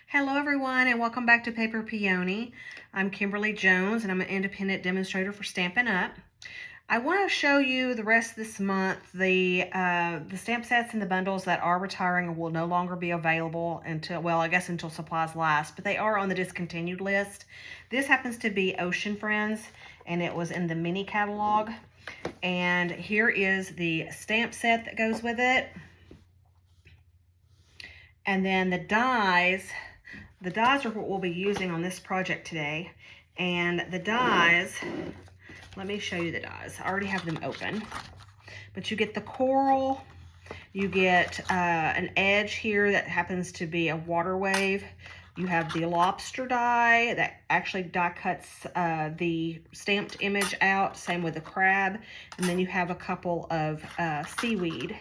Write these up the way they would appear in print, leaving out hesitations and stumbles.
Hello everyone and welcome back to Paper Peony. I'm Kimberly Jones and I'm an independent demonstrator for Stampin' Up. I want to show you the rest of this month the stamp sets and the bundles that are retiring and will no longer be available until, well, I guess until supplies last, but they are on the discontinued list. This happens to be Ocean Friends and it was in the mini catalog. And here is the stamp set that goes with it. And then the dies are what we'll be using on this project today. And the dies, let me show you the dies. I already have them open. But you get the coral, you get an edge here that happens to be a water wave. You have the lobster die that actually die cuts the stamped image out, same with the crab. And then you have a couple of seaweed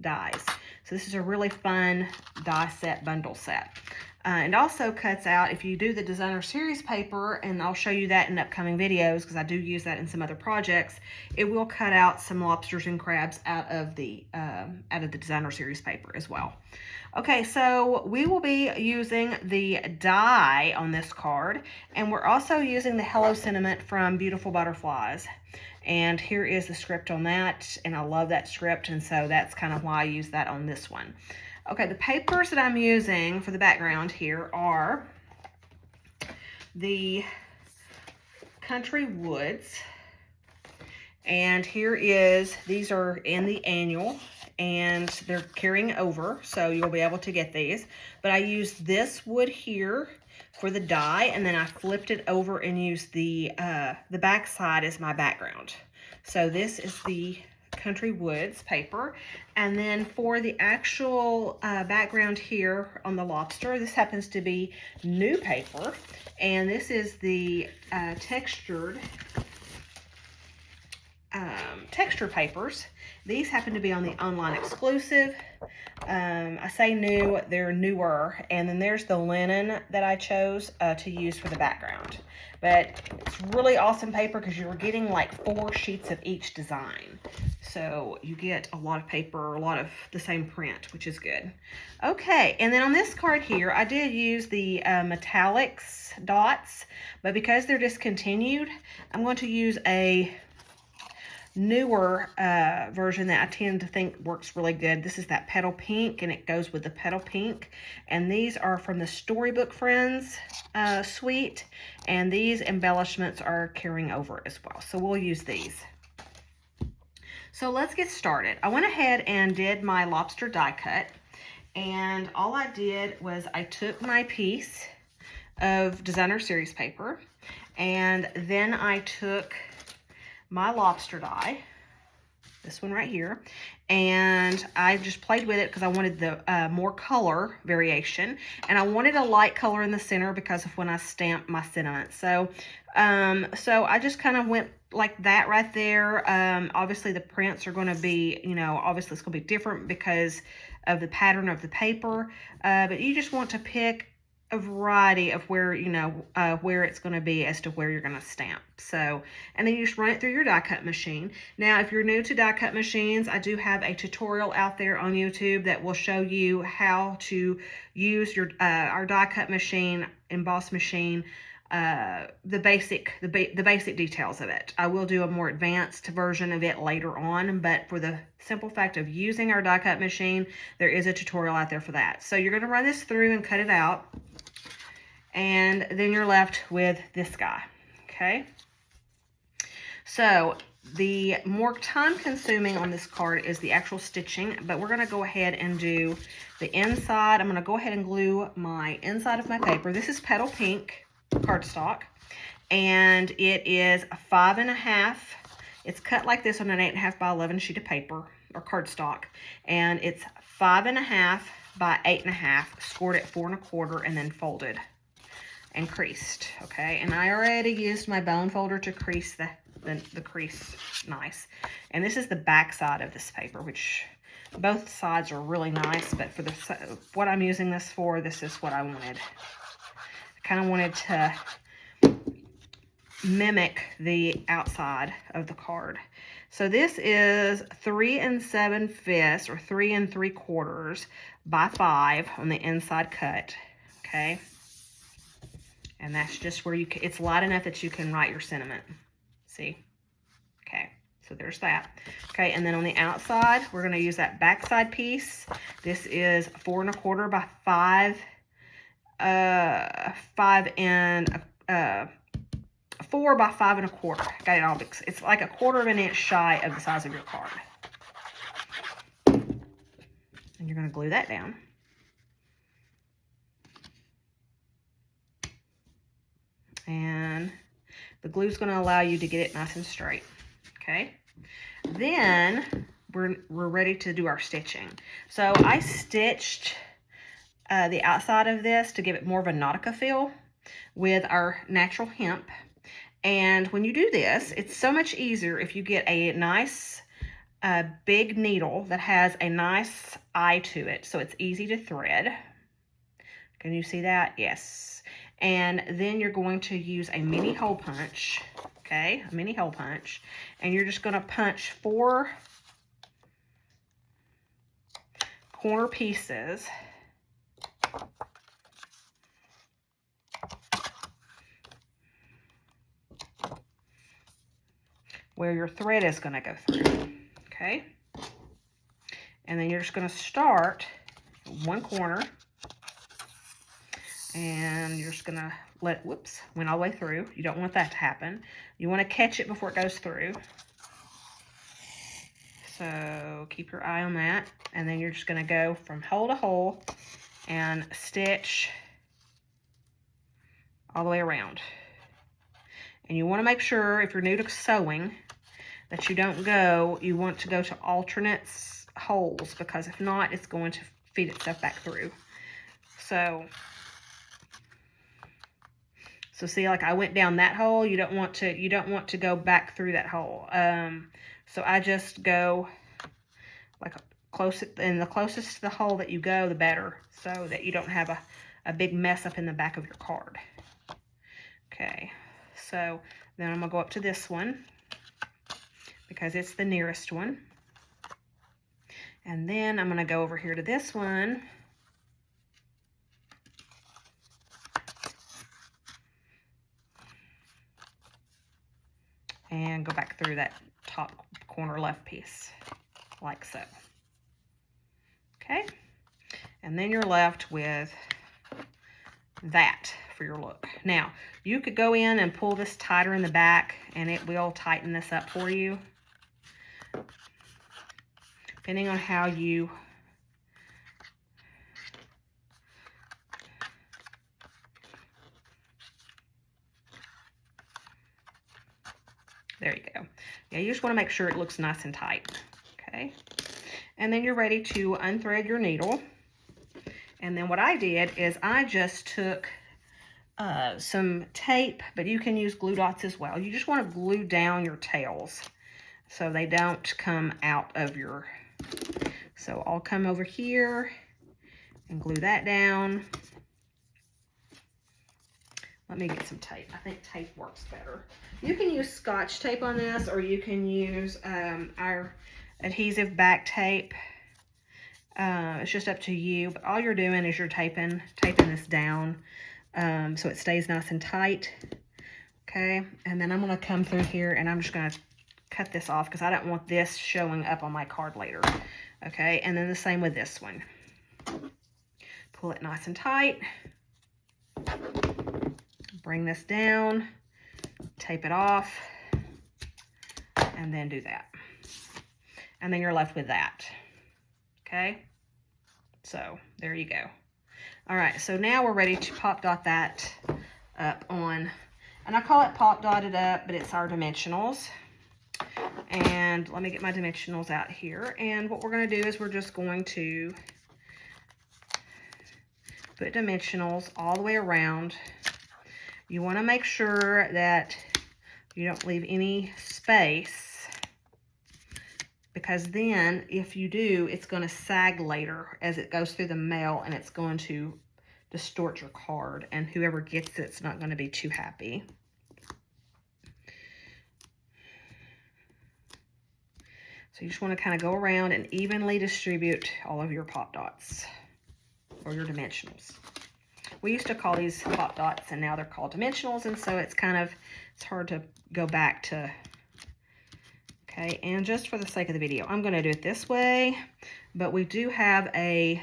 dies. So this is a really fun die set, bundle set. It also cuts out, if you do the designer series paper, and I'll show you that in upcoming videos because I do use that in some other projects, it will cut out some lobsters and crabs out of the designer series paper as well. Okay, so we will be using the die on this card, and we're also using the Hello Sentiment from Beautiful Butterflies. And here is the script on that, and I love that script, and so that's kind of why I use that on this one. Okay, the papers that I'm using for the background here are the Country Woods. And here is, these are in the annual, and they're carrying over, so you'll be able to get these. But I used this wood here for the die, and then I flipped it over and used the back side as my background. So this is the Country Woods paper. And then for the actual background here on the lobster, this happens to be new paper, and this is the texture papers. These happen to be on the online exclusive. I say new, they're newer. And then there's the linen that I chose to use for the background. But it's really awesome paper because you're getting like 4 sheets of each design. So you get a lot of paper, a lot of the same print, which is good. Okay, and then on this card here, I did use the metallics dots, but because they're discontinued, I'm going to use a newer version that I tend to think works really good. This is that petal pink, and it goes with the petal pink. And these are from the Storybook Friends suite, and these embellishments are carrying over as well. So we'll use these. So let's get started. I went ahead and did my lobster die cut, and all I did was I took my piece of designer series paper, and then I took my lobster die, this one right here, and I just played with it because I wanted the more color variation, and I wanted a light color in the center because of when I stamped my sentiment. So I just kind of went like that right there. Obviously the prints are going to be, obviously it's going to be different because of the pattern of the paper, but you just want to pick a variety of where, where it's going to be as to where you're going to stamp. So, and then you just run it through your die cut machine. Now, if you're new to die cut machines, I do have a tutorial out there on YouTube that will show you how to use your our die cut machine, emboss machine, the basic details of it. I will do a more advanced version of it later on, but for the simple fact of using our die cut machine, there is a tutorial out there for that. So you're going to run this through and cut it out, and then you're left with this guy. Okay, so the more time consuming on this card is the actual stitching, but we're going to go ahead and do the inside. I'm going to go ahead and glue my inside of my paper. This is petal pink cardstock, and it is a 5.5. It's cut like this on an 8.5 by 11 sheet of paper or cardstock, and it's 5.5 by 8.5, scored at 4 1/4, and then folded and creased. Okay, and I already used my bone folder to crease the crease nice. And this is the back side of this paper, which both sides are really nice, but for what I'm using this for, this is what I wanted. Kind of wanted to mimic the outside of the card. So this is 3 7/5 or 3 3/4 by 5 on the inside cut. okay? And that's just where you, it's light enough that you can write your sentiment. See? Okay, so there's that. Okay, and then on the outside, we're gonna use that backside piece. This is 4 1/4 by 5, 4 by 5 1/4. Got it all mixed. It's like 1/4 of an inch shy of the size of your card. And you're gonna glue that down. And the glue is gonna allow you to get it nice and straight, okay? Then we're ready to do our stitching. So I stitched the outside of this to give it more of a Nautica feel with our natural hemp. And when you do this, it's so much easier if you get a nice big needle that has a nice eye to it, so it's easy to thread. Can you see that? Yes. And then you're going to use a mini hole punch, okay? A mini hole punch. And you're just gonna punch 4 corner pieces where your thread is gonna go through, okay? And then you're just gonna start one corner, and you're just gonna let, whoops, went all the way through. You don't want that to happen. You wanna catch it before it goes through. So keep your eye on that. And then you're just gonna go from hole to hole and stitch all the way around. And you wanna make sure, if you're new to sewing, that you don't go, you want to go to alternate holes, because if not, it's going to feed itself back through. So see, like I went down that hole, you don't want to go back through that hole. So I just go like close, and the closest to the hole that you go, the better, so that you don't have a big mess up in the back of your card. Okay, so then I'm gonna go up to this one because it's the nearest one. And then I'm gonna go over here to this one. And go back through that top corner left piece, like so. Okay, and then you're left with that for your look. Now, you could go in and pull this tighter in the back, and it will tighten this up for you, depending on how you there you go. Yeah, you just want to make sure it looks nice and tight. Okay, and then you're ready to unthread your needle. And then what I did is I just took some tape, but you can use glue dots as well. You just want to glue down your tails so they don't come out of your, so I'll come over here and glue that down. Let me get some tape. I think tape works better. You can use Scotch tape on this, or you can use our adhesive back tape. It's just up to you, but all you're doing is you're taping this down so it stays nice and tight. Okay, and then I'm gonna come through here and I'm just gonna cut this off because I don't want this showing up on my card later. Okay, and then the same with this one. Pull it nice and tight. Bring this down, tape it off, and then do that. And then you're left with that. Okay, so there you go. All right, so now we're ready to pop dot that up on, and I call it pop dotted up, but it's our dimensionals. And let me get my dimensionals out here. And what we're gonna do is we're just going to put dimensionals all the way around. You wanna make sure that you don't leave any space, because then if you do, it's going to sag later as it goes through the mail, and it's going to distort your card, and whoever gets it's not going to be too happy. So you just want to kind of go around and evenly distribute all of your pop dots or your dimensionals. We used to call these pop dots, and now they're called dimensionals, and so it's hard to go back to. Okay, and just for the sake of the video, I'm going to do it this way, but we do have a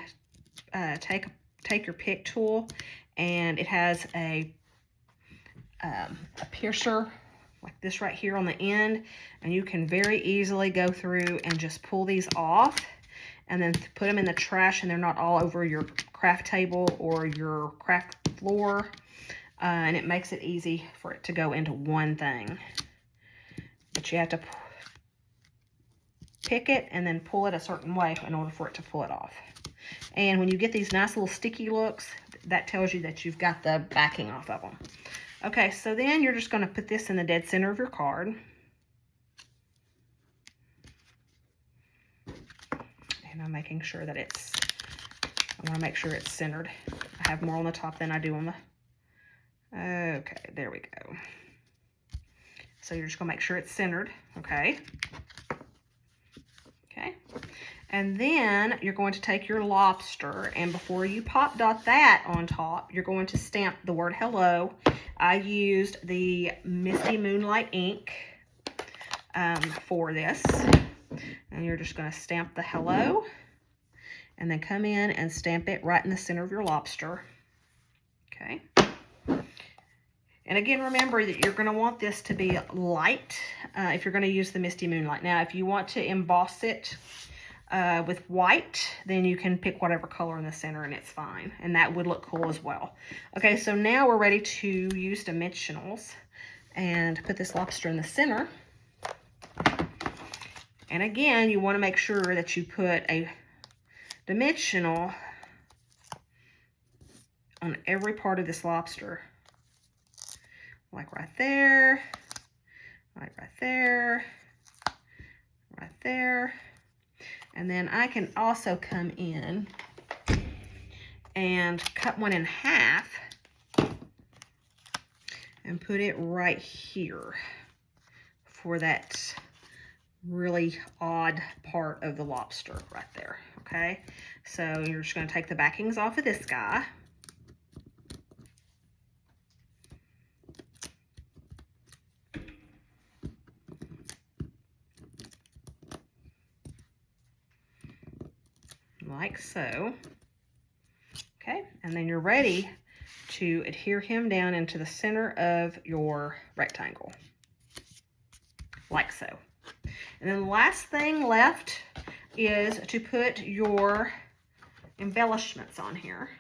take your pick tool, and it has a piercer like this right here on the end, and you can very easily go through and just pull these off and then put them in the trash, and they're not all over your craft table or your craft floor, and it makes it easy for it to go into one thing. But you have to pick it and then pull it a certain way in order for it to pull it off. And when you get these nice little sticky looks, that tells you that you've got the backing off of them. Okay, so then you're just going to put this in the dead center of your card. And I'm making sure that I want to make sure it's centered. I have more on the top than I do on the... Okay, there we go. So you're just going to make sure it's centered, okay? Okay. And then you're going to take your lobster, and before you pop dot that on top, you're going to stamp the word hello. I used the Misty Moonlight ink for this. And you're just going to stamp the hello, and then come in and stamp it right in the center of your lobster. Okay. And again, remember that you're going to want this to be light if you're going to use the Misty Moonlight. Now, if you want to emboss it with white, then you can pick whatever color in the center and it's fine. And that would look cool as well. Okay, so now we're ready to use dimensionals and put this lobster in the center. And again, you want to make sure that you put a dimensional on every part of this lobster. Like right there, right there, right there. And then I can also come in and cut one in half and put it right here for that really odd part of the lobster right there, okay? So you're just going to take the backings off of this guy. Like so. Okay, and then you're ready to adhere him down into the center of your rectangle. Like so. And then the last thing left is to put your embellishments on here.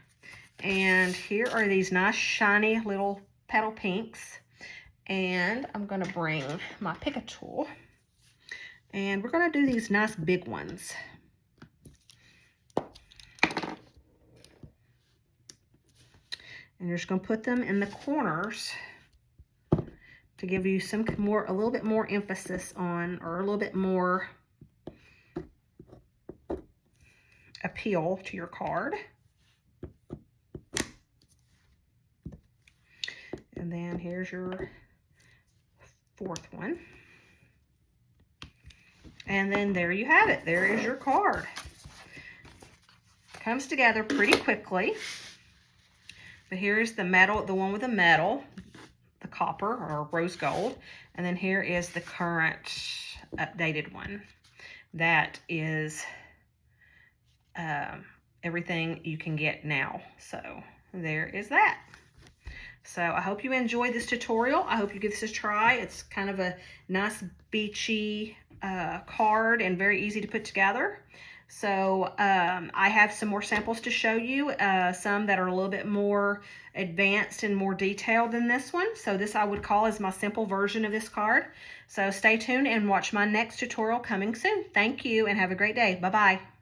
And here are these nice shiny little petal pinks. And I'm going to bring my pick a tool. And we're going to do these nice big ones. And you're just going to put them in the corners to give you a little bit more emphasis on, or a little bit more appeal to your card. And then here's your fourth one. And then there you have it. There is your card. Comes together pretty quickly. But here's the metal, the one with the metal, the copper or rose gold. And then here is the current updated one. That is everything you can get now. So there is that. So I hope you enjoyed this tutorial. I hope you give this a try. It's kind of a nice beachy card and very easy to put together. So I have some more samples to show you, some that are a little bit more advanced and more detailed than this one. So this I would call as my simple version of this card. So stay tuned and watch my next tutorial coming soon. Thank you and have a great day. Bye-bye.